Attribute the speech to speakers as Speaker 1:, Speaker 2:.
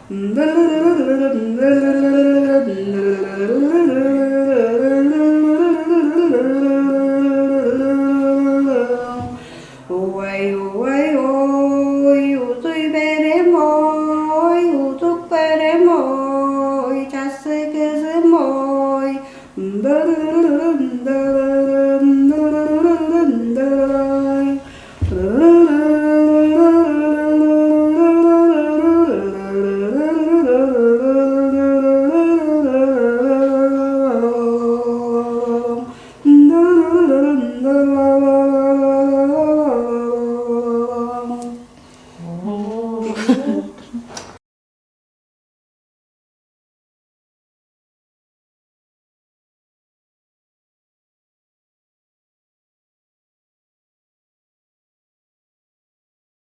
Speaker 1: Ôi ôi ôi, tôi bé đêm ôi, tôi bé đêm ôi, cha sẽ cái môi.